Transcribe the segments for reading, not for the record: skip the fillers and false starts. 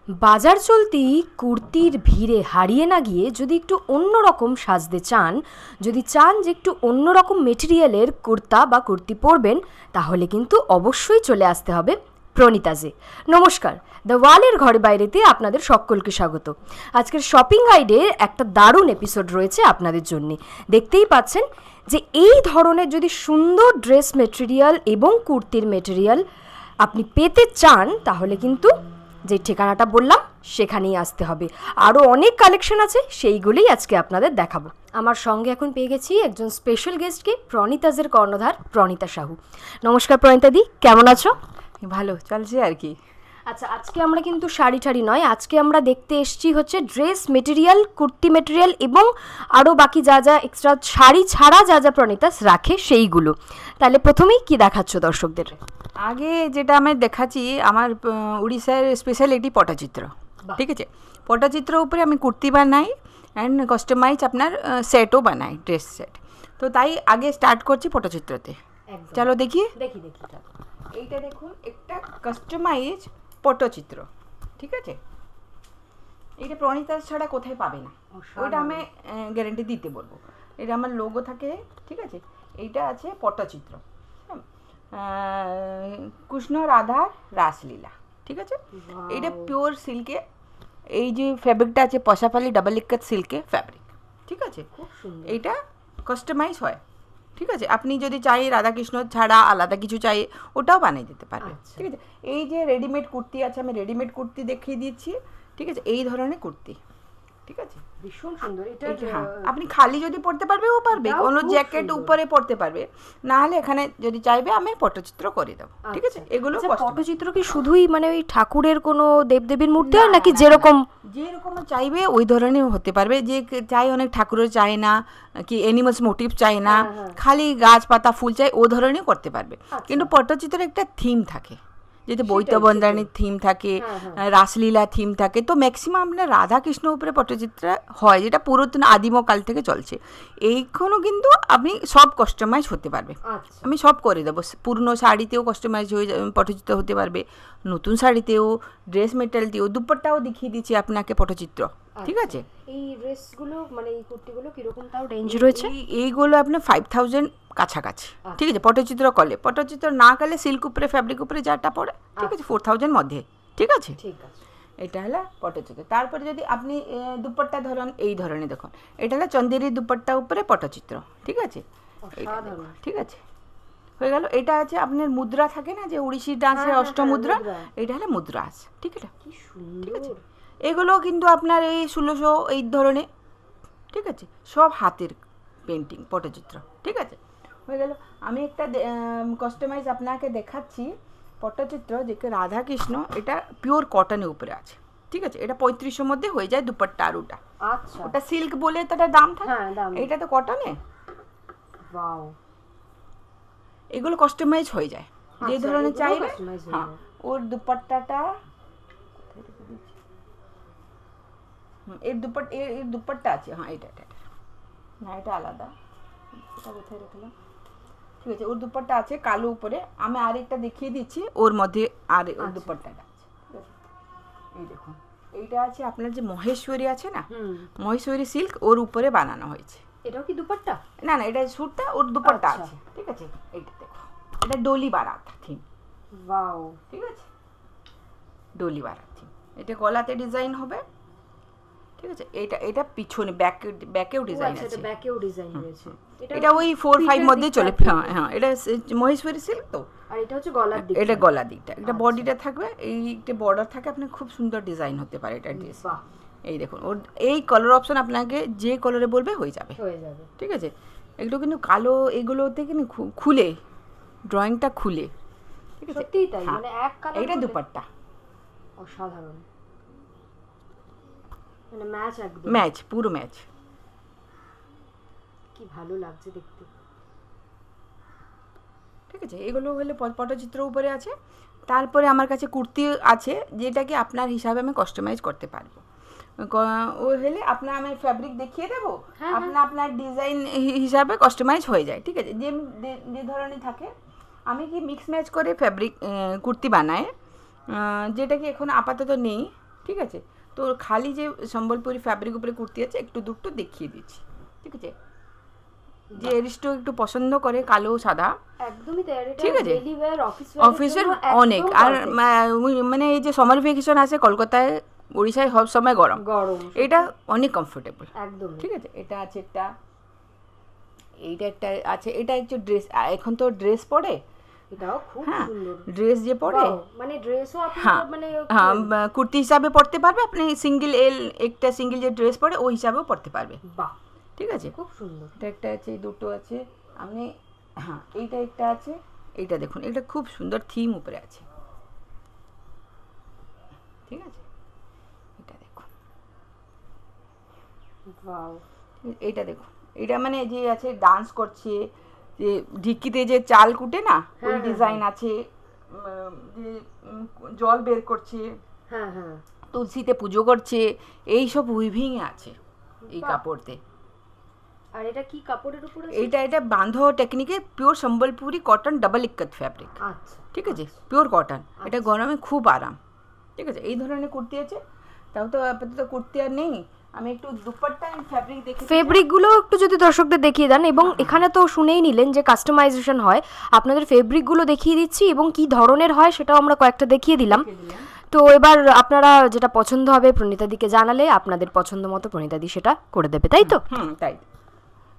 বাজার চলতি কুর্তির ভিড়ে হারিয়ে না গিয়ে যদি একটু অন্যরকম সাজতে চান, যদি চান যে একটু অন্যরকম মেটেরিয়ালের কুর্তা বা কুর্তি পরবেন, তাহলে কিন্তু অবশ্যই চলে আসতে হবে প্রণীতাজে। নমস্কার, দ্য ওয়ালের ঘরে বাইরেতে আপনাদের সকলকে স্বাগত। আজকের শপিং গাইডের একটা দারুণ এপিসোড রয়েছে আপনাদের জন্য। দেখতেই পাচ্ছেন যে এই ধরনের যদি সুন্দর ড্রেস মেটেরিয়াল এবং কুর্তির মেটেরিয়াল আপনি পেতে চান, তাহলে কিন্তু যে ঠিকানাটা বললাম সেখানেই আসতে হবে। আরও অনেক কালেকশন আছে, সেইগুলোই আজকে আপনাদের দেখাবো। আমার সঙ্গে এখন পেয়ে গেছি একজন স্পেশাল গেস্টকে, প্রণীতাজের কর্ণধার প্রণীতা সাহু। নমস্কার প্রণীতাদি, কেমন আছো? ভালো চলছে আর কি। আচ্ছা, আজকে আমরা কিন্তু শাড়ি ঠাড়ি নয়, আজকে আমরা দেখতে এসেছি হচ্ছে ড্রেস মেটেরিয়াল, কুর্তি মেটেরিয়াল এবং আরও বাকি যা যা এক্সট্রা শাড়ি ছাড়া যা যা প্রণীতাস রাখে সেইগুলো। তাহলে প্রথমেই কি দেখাচ্ছ দর্শকদের? আগে যেটা আমি দেখাচ্ছি, আমার উড়িষ্যার স্পেশালিটি পটচিত্র। ঠিক আছে, পটচিত্র উপরে আমি কুর্তি বানাই অ্যান্ড কাস্টমাইজ আপনার সেটও বানাই, ড্রেস সেট। তো তাই আগে স্টার্ট করছি পটচিত্রতে। চলো দেখি। এইটা দেখুন, একটা কাস্টমাইজ পটচিত্র। ঠিক আছে, এইটা প্রণীতা ছাড়া কোথায় পাবে না, ওইটা আমি গ্যারেন্টি দিতে বলবো। এটা আমার লোগো থাকে। ঠিক আছে, এইটা আছে পটচিত্র, কৃষ্ণ রাধার রাসলীলা। ঠিক আছে, এইটা পিওর সিল্কে, এই যে ফ্যাব্রিকটা আছে পশাপালি ডাবল ইক্কাত সিল্কে ফ্যাব্রিক। ঠিক আছে, এইটা কাস্টমাইজ হয়। ঠিক আছে, আপনি যদি চাই রাধাকৃষ্ণ ছাড়া আলাদা কিছু চাই, ওটাও বানিয়ে দিতে পারবেন। ঠিক আছে, এই যে রেডিমেড কুর্তি আছে, আমি রেডিমেড কুর্তি দেখিয়ে দিচ্ছি। ঠিক আছে, এই ধরনের কুর্তি। ঠিক আছে, ভীষণ সুন্দর। এটা আপনি খালি যদি পড়তে পারবে ও পারবে, কোনো জ্যাকেট উপরে পড়তে পারবে, না হলে এখানে যদি চাইবে আমি পটচিত্র করে দেবো। ঠিক আছে, এগুলো পটচিত্র কি শুধুই মানে ওই ঠাকুরের কোনো দেবদেবীর মূর্তি হয় নাকি যেরকম চাইবে ওই ধরনের হতে পারবে? যে চাই অনেক ঠাকুরের চাই না, কি অ্যানিমালস মোটিভ চাই না, খালি গাছ পাতা ফুল চাই, ও ধরনের করতে পারবে। কিন্তু পটচিত্রের একটা থিম থাকে, যেটা বৈতবন্দানির থিম থাকে, রাসলীলা থিম থাকে। তো ম্যাক্সিমাম আপনার রাধাকৃষ্ণ উপরে পটচিত্র হয়, যেটা পুরাতন আদিমকাল থেকে চলছে। এইখানেও কিন্তু আপনি সব কাস্টমাইজ হতে পারবে। আমি সব করে দেবো। পুরনো শাড়িতেও কাস্টমাইজ হয়ে পটচিত্র হতে পারবে, নতুন শাড়িতেও, ড্রেস মেটেরিয়ালতেও, দুপাট্টাও দেখিয়ে দিচ্ছি আপনাকে পটচিত্র। ঠিক আছে, এই ড্রেসগুলো মানে এই কুর্তিগুলো কিরকম তাও রেঞ্জ রয়েছে? এইগুলো আপনার 5000 কাছাকাছি। ঠিক আছে, পটচিত্র করলে, পটচিত্র না করলে সিল্ক উপরে ফ্যাব্রিক উপরে যাটা পড়ে, ঠিক আছে, 4000 মধ্যে। ঠিক আছে, ঠিক আছে, এটা হলো পটচিত্র। তারপরে যদি আপনি দুপাট্টা ধরুন, এই ধরনের দেখুন, এটা হলো চন্দেরি দুপাট্টা উপরে পটচিত্র। ঠিক আছে, ঠিক আছে, হয়ে গেল। এটা আছে আপনার মুদ্রা থাকে না, যে উড়িষ্যি ডান্সের অষ্টমুদ্রা, এটা হলো মুদ্রা আছে। ঠিক আছে, ঠিক আছে, এগুলো কিন্তু আপনার এই 1600 এই ধরনের। ঠিক আছে, সব হাতের পেন্টিং পটচিত্র। ঠিক আছে, হয়ে গেল। আমি একটা কাস্টমাইজ আপনাকে দেখাচ্ছি পটচিত্র, যে রাধাকৃষ্ণ, এটা পিওর কটনের উপরে আছে। ঠিক আছে, এটা 3500 মধ্যে হয়ে যায় দুপাট্টা। আর ওটা সিল্ক বলে তার দাম থাকে, এটা তো কটনে। এগুলো কাস্টমাইজ হয়ে যায় যে ধরনের চাইবে। হ্যাঁ, ওর দুপাট্টাটা, এর দুপাট্টা আছে। হ্যাঁ, এটা না, এটা আলাদা, এটা কোথায় রাখলাম? ঠিক আছে, ওর দুপাট্টা আছে কালো উপরে। আমি আরেকটা দেখিয়ে দিচ্ছি, ওর মধ্যে আর ওর দুপাট্টাটা আছে। এই দেখুন, এইটা আছে আপনার যে মহেশ্বরী আছে না, মহেশ্বরী সিল্ক, ওর উপরে বানানো হয়েছে। এটাও কি দুপাট্টা? না না, এটা স্যুটটা, ওর দুপাট্টা আছে। ঠিক আছে, এইটা দেখো, এটা ডোলি বারাত থিম। ওয়াও, ঠিক আছে, ডোলি বারাত থিম। এটা গলাতে ডিজাইন হবে। ঠিক আছে, এটা পিছনে ব্যাকেও ডিজাইন আছে। ব্যাকেও ডিজাইন রয়েছে। এটা ওই 4-5 মধ্যে চলে। হ্যাঁ, এটা মহেশ্বরী সিল্ক। তো আর এটা হচ্ছে গলার দিক, এটা গলা দিকটা, এটা বডিটা থাকবে, এইটা বর্ডার থাকে, আপনার খুব সুন্দর ডিজাইন হতে পারে এটা ড্রেস। এই দেখুন, ওর এই কালার অপশন আপনাকে যে কালারে বলবে হয়ে যাবে। ঠিক আছে, এগুলো কিন্তু কালো, এগুলোতে কিন্তু খুলে ড্রয়িংটা খুলে। ঠিক আছে, সত্যিই তাই, মানে এক কালার। এটা দুপাট্টা অসাধারণ, মানে ম্যাচ, একদম ম্যাচ, পুরো ম্যাচ। কি ভালো লাগছে দেখতে। ঠিক আছে, এগুলো হলে পটচিত্র উপরে আছে। তারপরে আমার কাছে কুর্তি আছে, যেটাকে আপনার হিসাবে আমি কাস্টমাইজ করতে পারবো। ও হলে আপনার আমি ফ্যাব্রিক দেখিয়ে দেবো, আপনার ডিজাইন হিসাবে কাস্টমাইজ হয়ে যায়। ঠিক আছে, যে ধরনের থাকে, আমি কি মিক্স ম্যাচ করে ফ্যাব্রিক কুর্তি বানাই, যেটা কি এখন আপাতত নেই। ঠিক আছে। তো খালি যে সম্বলপুরি ফ্যাব্রিক উপরে কুর্তি আছে একটু দুটো দেখিয়ে দিচ্ছি, ঠিক আছে। যে এরিস্টো একটু পছন্দ করে কালো সাদা, একদমই তাই, ঠিক আছে, ডেইলি ওয়্যার অফিসের অনেক। আর মানে এই যে সামার ভ্যাকেশন আছে কলকাতায়, উড়িষ্যায় সব সময় গরম, এটা অনেক কমফোর্টেবল, একদম ঠিক আছে। এটা আছে একটা, এইটা একটা আছে, এটা একটু ড্রেস, এখন তো ড্রেস পরে, এটাও খুব সুন্দর ড্রেস যে পরে, মানে ড্রেসও আপনি মানে হ্যাঁ কুর্তি হিসাবে পরতে পারবে আপনি, সিঙ্গেল এল একটা সিঙ্গেল যে ড্রেস পরে ওই হিসাবেও পরতে পারবে, বাহ ঠিক আছে, খুব সুন্দর। এটা একটা আছে, দুটো আছে আপনি, হ্যাঁ এইটা একটা আছে, এইটা দেখুন, এটা খুব সুন্দর থিম উপরে আছে, ঠিক আছে। এটা দেখুন, ওয়াও, এইটা দেখুন, এটা মানে যে আছে ডান্স করছে, যে ঢিকিতে যে চাল কুটে না ওই ডিজাইন আছে, যে জল বের করছে, হ্যাঁ হ্যাঁ, তুলসীতে পুজো করছে, এই সব উইভিং আছে এই কাপড়তে। আর এটা কি কাপড়ের উপরে? এটা বাঁধো টেকনিকে, pure Sambalpuri cotton double ikat fabric, আচ্ছা, ঠিক আছে, পিওর কটন, এটা গরমে খুব আরাম, ঠিক আছে। এই ধরনের কুর্তি আছে, তাও তো আপাতত কুর্তি আর নেই, আমি একটু দুপাট্টা ফ্যাব্রিক দেখি, ফেব্রিকগুলো একটু যদি দর্শকদের দেখিয়ে দেন, এবং এখানে তো শুনেই নিলেন যে কাস্টমাইজেশন হয়, আপনাদের ফেব্রিকগুলো দেখিয়ে দিচ্ছি এবং কি ধরনের হয় সেটাও আমরা কয়েকটা দেখিয়ে দিলাম। তো এবার আপনারা যেটা পছন্দ হবে প্রণীতাদিকে জানালে আপনাদের পছন্দ মতো প্রণীতাদি সেটা করে দেবে, তাই তো? তাই,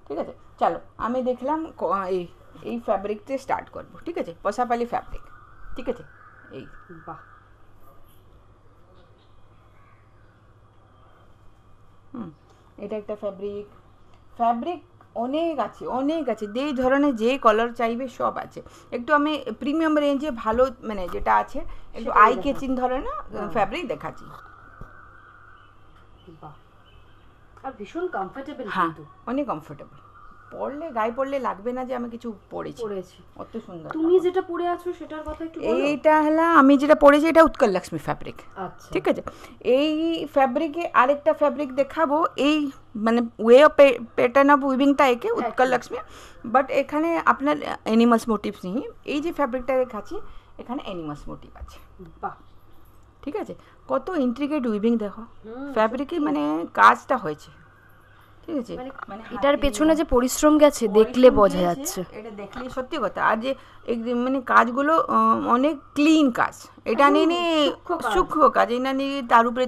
ঠিক আছে। চলো আমি দেখলাম এই ফ্যাব্রিকটা স্টার্ট করবো, ঠিক আছে, পশাপালি ফ্যাব্রিক, ঠিক আছে। এই বাহ, এটা একটা ফ্যাব্রিক অনেক আছে, অনেক আছে, যেই ধরনের যে কালার চাইবে সব আছে। একটু আমি প্রিমিয়াম রেঞ্জে ভালো মানে যেটা আছে একটু আই কেচিং ধরনের ফ্যাব্রিক দেখাচ্ছি। বাহ, আর ভীষণ কমফোর্টেবল, হ্যাঁ অনেক কমফোর্টেবল, পরলে গায়ে পরলে লাগবে না যে আমি কিছু পরেছি, অত সুন্দর। তুমি যেটা পরে আছো সেটার কথা একটু বলো। এইটা হলো আমি যেটা পরেছি, এটা উৎকল লক্ষ্মী ফ্যাব্রিক, আচ্ছা, ঠিক ঠিক আছে। এই ফ্যাব্রিকে আরেকটা ফ্যাব্রিক দেখাবো, এই মানে ওয়ে অফ প্যাটার্ন অফ উইভিংটা একে উৎকল লক্ষ্মী, বাট এখানে আপনার অ্যানিমালস মোটিভস নেই। এই যে ফ্যাব্রিকটা দেখাচ্ছি এখানে অ্যানিমালস মোটিভ আছে, বাহ, ঠিক আছে। কত ইন্ট্রিকেট উইভিং দেখো, ফ্যাব্রিকে মানে কাজটা হয়েছে, ঠিক আছে। মানে এটার পেছনে যে পরিশ্রম গেছে দেখলে বোঝা যাচ্ছে, এটা দেখলেই সত্যি কথা। আর যে মানে কাজগুলো অনেক ক্লিন কাজ, এটা নিয়ে সূক্ষ্ম কাজ, এটা নিয়ে তার উপরে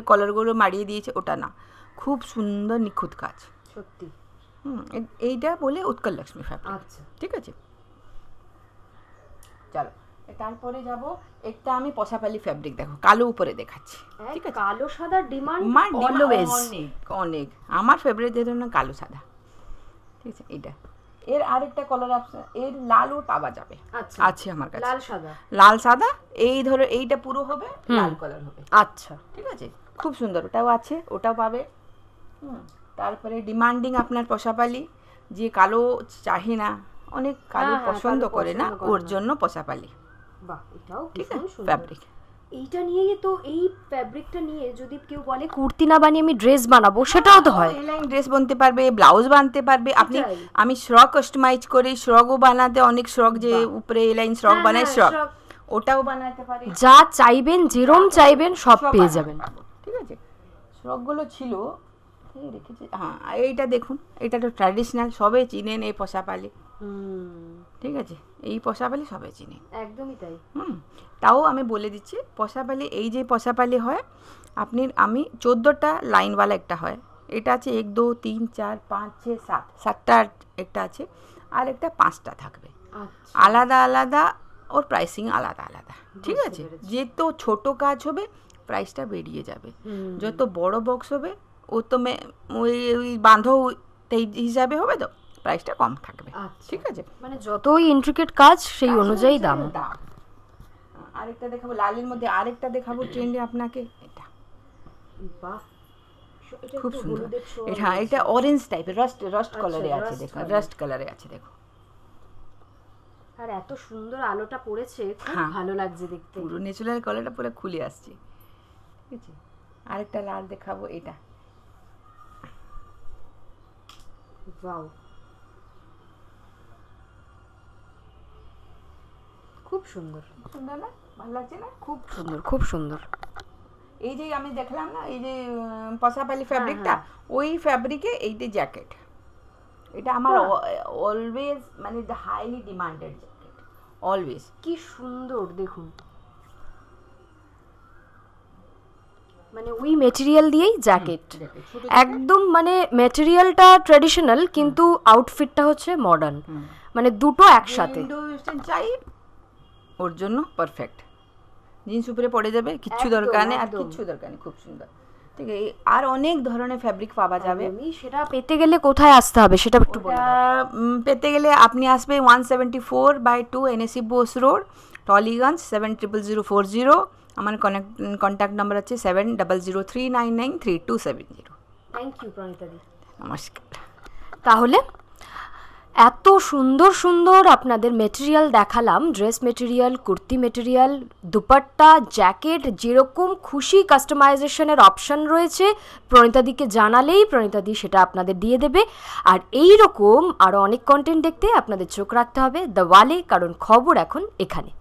কলারগুলো মারিয়ে দিয়েছে, ওটা না, খুব সুন্দর নিখুঁত কাজ, সত্যি। এইটা বলে উৎকল লক্ষ্মী ফ্যাব্রিক, আচ্ছা, ঠিক আছে। চলো তারপরে যাব, একটা আমি পশাপালি ফ্যাব্রিক দেখো, কালো উপরে দেখাচ্ছি, ঠিক আছে। কালো সাদা ডিমান্ড অলওয়েজ অনেক, আমার ফেভারিট যে ধরনের কালো সাদা, ঠিক আছে। এটা এর আরেকটা কালার অপশন, এর লালও পাওয়া যাবে, আছে আমার কাছে, লাল সাদা, এই ধরো এইটা পুরো হবে লাল কালার হবে, আচ্ছা, ঠিক আছে, খুব সুন্দর, ওটাও আছে, ওটাও পাবে। তারপরে ডিমান্ডিং আপনার পশাপালি, যে কালো চাহে না, অনেক কালো পছন্দ করে না, ওর জন্য পশাপালি, বাহ, এটাও ঠিক আছে ফ্যাব্রিক। এইটা নিয়ে তো, এই ফ্যাব্রিকটা নিয়ে যদি কেউ বলে কুর্তি না বানিয়ে আমি ড্রেস বানাবো, সেটাও তো হয়, এলাইন ড্রেস বানতে পারবে, ব্লাউজ বানতে পারবে আপনি। আমি শ্রগ কাস্টমাইজ করি, শ্রগও বানাতে, অনেক শ্রগ যে উপরে এলাইন শ্রগ বানায়, শ্রগ ওটাও বানাতে পারে, যা চাইবেন যেরম চাইবেন সব পেয়ে যাবেন, ঠিক আছে। শ্রগগুলো ছিল রেখেছি, হ্যাঁ এইটা দেখুন, এটা তো ট্র্যাডিশনাল, সবে চিনেন এই পশাপালি, ঠিক আছে, এই পশাপালি সবাই চিনে, একদমই তাই। তাও আমি বলে দিচ্ছি, পশাপালি, এই যে পশাপালি হয় আপনি, আমি 14টা লাইনওয়ালা একটা হয়, এটা আছে 1 2 3 4 5 6 7, 7টা একটা আছে, আর একটা 5টা থাকবে, আলাদা আলাদা, ওর প্রাইসিং আলাদা আলাদা, ঠিক আছে। যেত ছোট কাজ হবে প্রাইসটা বেরিয়ে যাবে, যত বড় বক্স হবে ও তো ওই বাঁধো হিসাবে হবে, তো প্রাইসটা কম থাকবে, ঠিক আছে। মানে যতই ইন্ট্রিকেট কাজ সেই অনুযায়ী দাম। আরেকটা দেখাবো লালের মধ্যে, আরেকটা দেখাবো ট্রেন্ডে আপনাকে, এটা বাহ, খুব সুন্দর, এটা অরেঞ্জ টাইপের, রাস্ট কালারে আছে, দেখো রাস্ট কালারে আছে, দেখো, আর এত সুন্দর আলোটা পড়েছে, খুব ভালো লাগছে দেখতে, পুরো ন্যাচারাল কালারটা পুরো খুলে আসছে, ঠিক আছে। আরেকটা লাল দেখাবো, এটা ওয়াও, খুব সুন্দর, সুন্দর না, ভালো লাগছে না, খুব সুন্দর, খুব সুন্দর। এই যে আমি দেখলাম না এই যে পশাপালি ফ্যাব্রিকটা, ওই ফ্যাব্রিকে এইটা জ্যাকেট, এটা আমার অলওয়েজ মানে the highly demanded jacket always. কি সুন্দর দেখুন, মানে ওই মেটেরিয়াল দিয়েই জ্যাকেট, একদম মানে মেটেরিয়ালটা ট্র্যাডিশনাল কিন্তু আউটফিটটা হচ্ছে মডার্ন, মানে দুটো একসাথে। ইন্ডো ওয়েস্টার্ন চাই ওর জন্য পারফেক্ট, জিন্স উপরে পড়ে যাবে, কিচ্ছু দরকার নেই, আর কিচ্ছু দরকার নেই, খুব সুন্দর। ঠিক আছে, আর অনেক ধরনের ফ্যাব্রিক পাওয়া যাবে। সেটা পেতে গেলে কোথায় আসতে হবে সেটা একটু বলুন। পেতে গেলে আপনি আসবে 174/2 NSC বোস রোড, টলিগঞ্জ 700040। আমার কন্ট্যাক্ট নাম্বার আছে 7003993270। থ্যাংক ইউ প্রণীতাদি, নমস্কার। তাহলে এত সুন্দর সুন্দর আপনাদের মেটেরিয়াল দেখালাম, dress material, kurti material, dupatta, jacket, যেরকম খুশি কাস্টমাইজেশনের অপশান রয়েছে প্রণীতাদিকে জানালেই প্রণীতাদি সেটা আপনাদের দিয়ে দেবে। আর এই রকম আরও অনেক কন্টেন্ট দেখতে আপনাদের চোখ রাখতে হবে দ্য ওয়ালে, কারণ খবর এখন এখানে।